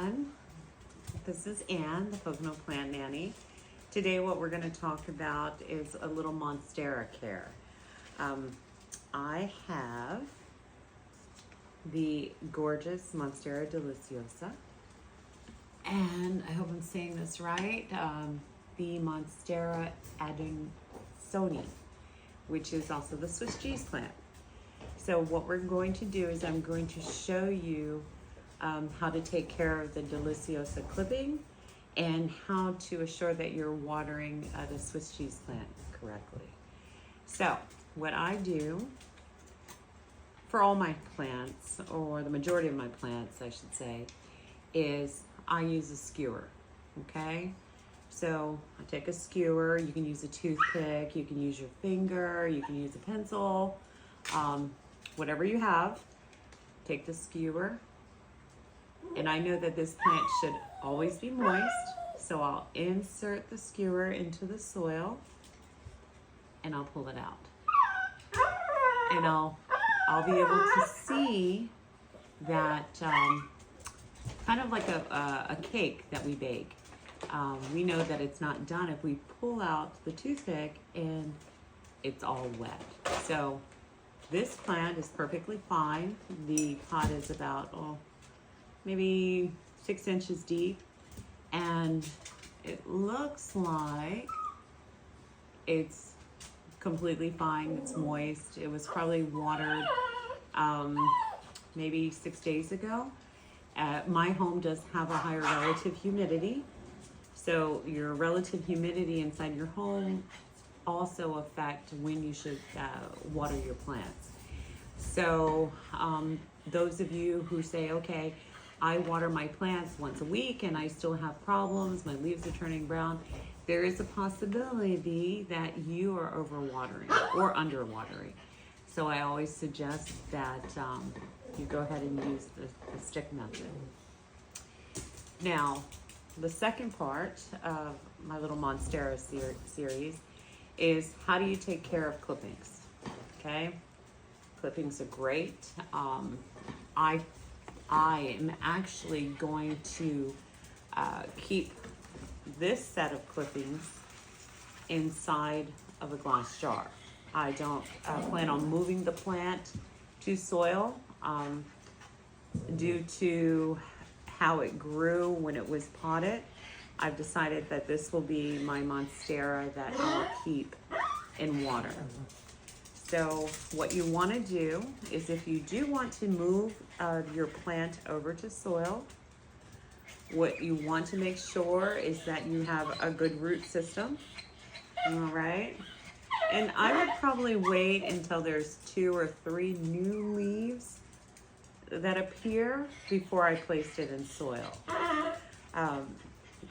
everyone. This is Anne, the Pocono Plant Nanny. Today what we're going to talk about is a little Monstera care. I have the gorgeous Monstera deliciosa, and I hope I'm saying this right, the Monstera adansonii, which is also the Swiss cheese plant. So what we're going to do is I'm going to show you how to take care of the deliciosa clipping and how to assure that you're watering the Swiss cheese plant correctly. So what I do for all my plants, or the majority of my plants I should say, is I use a skewer, okay? So I take a skewer, you can use a toothpick, you can use your finger, you can use a pencil, whatever you have. Take the skewer, and I know that this plant should always be moist, so I'll insert the skewer into the soil and I'll pull it out. And I'll be able to see that kind of like a cake that we bake. We know that it's not done if we pull out the toothpick and it's all wet. So this plant is perfectly fine. The pot is about maybe 6 inches deep, and it looks like it's completely fine. It's moist. It was probably watered maybe 6 days ago. My home does have a higher relative humidity, so your relative humidity inside your home also affect when you should water your plants. So those of you who say, okay, I water my plants once a week and I still have problems, my leaves are turning brown, there is a possibility that you are overwatering or underwatering. So I always suggest that you go ahead and use the stick method. Now, the second part of my little Monstera series is how do you take care of clippings, okay? Clippings are great. I am actually going to keep this set of clippings inside of a glass jar. I don't plan on moving the plant to soil due to how it grew when it was potted. I've decided that this will be my Monstera that I'll keep in water. So what you want to do is, if you do want to move your plant over to soil, what you want to make sure is that you have a good root system, all right? And I would probably wait until there's 2 or 3 new leaves that appear before I placed it in soil.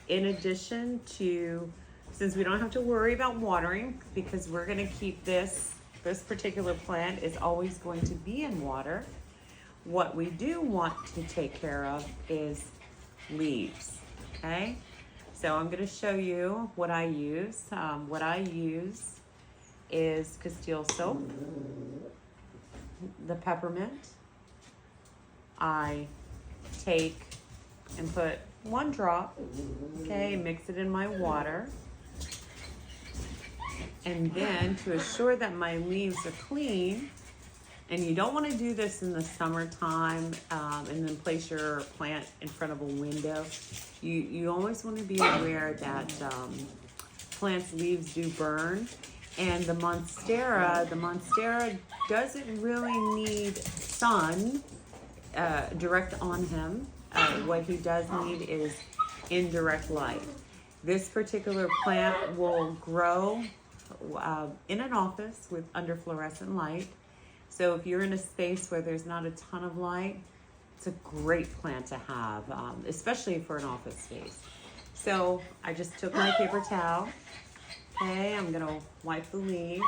In addition to, since we don't have to worry about watering, because we're going to keep this particular plant is always going to be in water, what we do want to take care of is leaves, okay? So I'm going to show you what I use. What I use is Castile soap, the peppermint. I take and put 1 drop, okay, mix it in my water. And then to assure that my leaves are clean, and you don't want to do this in the summertime and then place your plant in front of a window. You always want to be aware that plants' leaves do burn. And the Monstera doesn't really need sun direct on him. What he does need is indirect light. This particular plant will grow in an office with under fluorescent light. So if you're in a space where there's not a ton of light, it's a great plant to have, especially for an office space. So I just took my paper towel. Okay, I'm gonna wipe the leaves.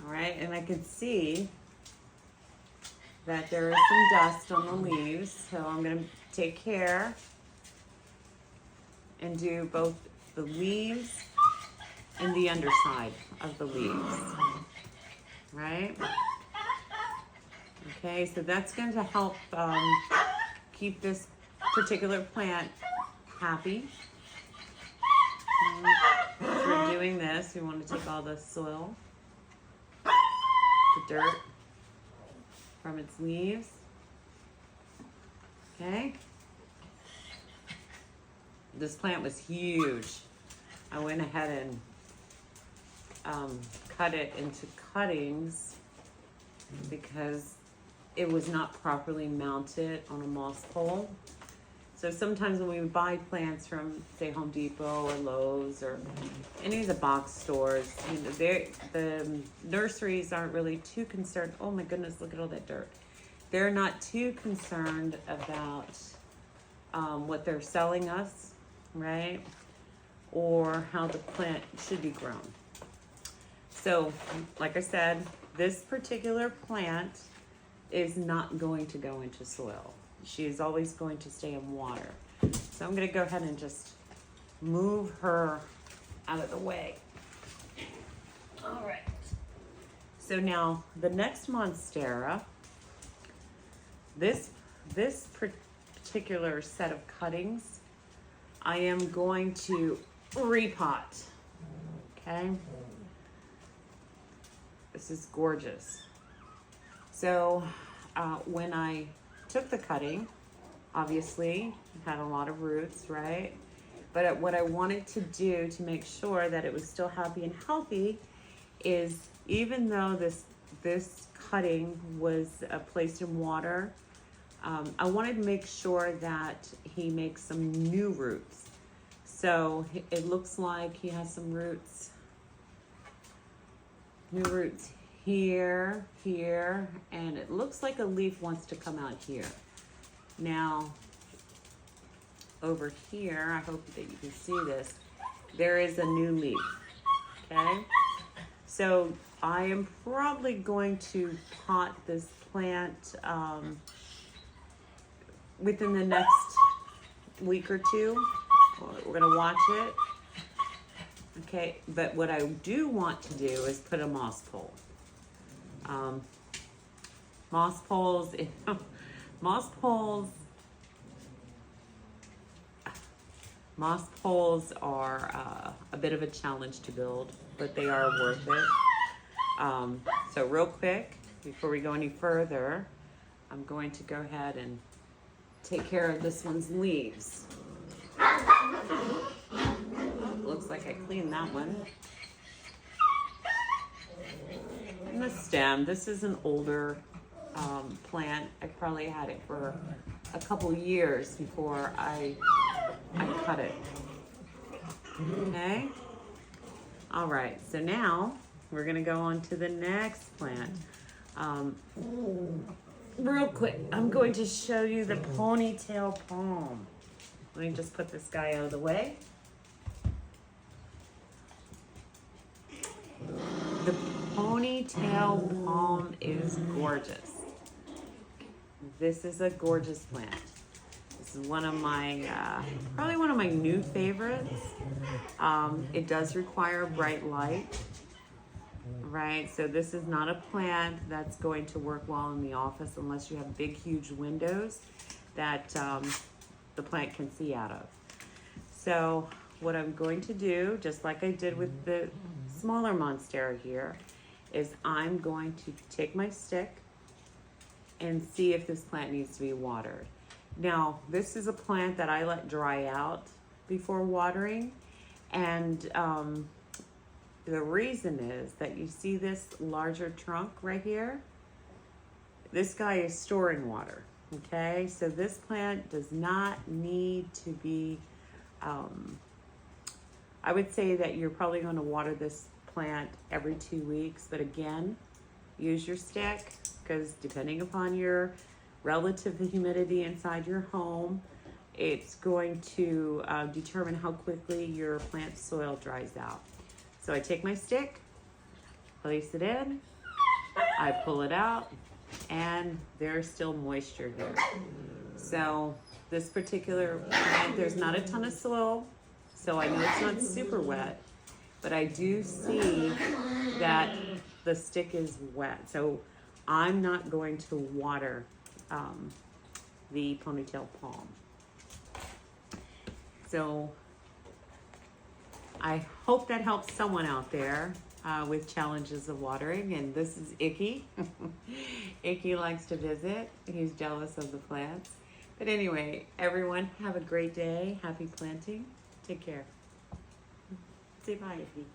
All right, and I can see that there is some dust on the leaves, so I'm gonna take care and do both the leaves and the underside of the leaves, right? Okay, so that's going to help keep this particular plant happy. As we're doing this, we want to take all the soil, the dirt from its leaves. Okay. This plant was huge. I went ahead and cut it into cuttings because it was not properly mounted on a moss pole. So sometimes when we buy plants from, say, Home Depot or Lowe's or any of the box stores, you know, the nurseries aren't really too concerned. Oh my goodness, look at all that dirt. They're not too concerned about what they're selling us, right? Or how the plant should be grown. So, like I said, this particular plant is not going to go into soil. She is always going to stay in water. So I'm going to go ahead and just move her out of the way. All right. So now the next Monstera, this particular set of cuttings, I am going to repot. Okay. This is gorgeous. So when I took the cutting, obviously it had a lot of roots, right? But what I wanted to do to make sure that it was still happy and healthy is, even though this cutting was placed in water, I wanted to make sure that he makes some new roots. So it looks like he has some roots, new roots here, here, and it looks like a leaf wants to come out here. Now, over here, I hope that you can see this, there is a new leaf, okay? So I am probably going to pot this plant within the next week or two. We're gonna watch it. Okay, but what I do want to do is put a moss pole. Moss poles, moss poles are a bit of a challenge to build, but they are worth it. So real quick, before we go any further, I'm going to go ahead and take care of this one's leaves. Looks like I cleaned that one. And the stem, this is an older plant. I probably had it for a couple years before I cut it. Okay. All right, so now we're gonna go on to the next plant. Real quick, I'm going to show you the Ponytail Palm. Let me just put this guy out of the way. The Ponytail Palm is gorgeous. This is a gorgeous plant. This is one of my, probably one of my new favorites. It does require bright light, right? So this is not a plant that's going to work well in the office unless you have big, huge windows that the plant can see out of. So what I'm going to do, just like I did with the smaller Monstera here, is I'm going to take my stick and see if this plant needs to be watered. Now, this is a plant that I let dry out before watering, and the reason is that you see this larger trunk right here? This guy is storing water, okay? So this plant does not need to be, I would say that you're probably going to water this plant every 2 weeks, but again, use your stick, because depending upon your relative humidity inside your home, it's going to determine how quickly your plant soil dries out. So I take my stick, place it in, I pull it out, and there's still moisture here. So this particular plant, there's not a ton of soil, so I know it's not super wet, but I do see that the stick is wet. So I'm not going to water the Ponytail Palm. So I hope that helps someone out there with challenges of watering. And this is Icky. Icky likes to visit. He's jealous of the plants. But anyway, everyone have a great day. Happy planting. Take care. Say bye, Icky.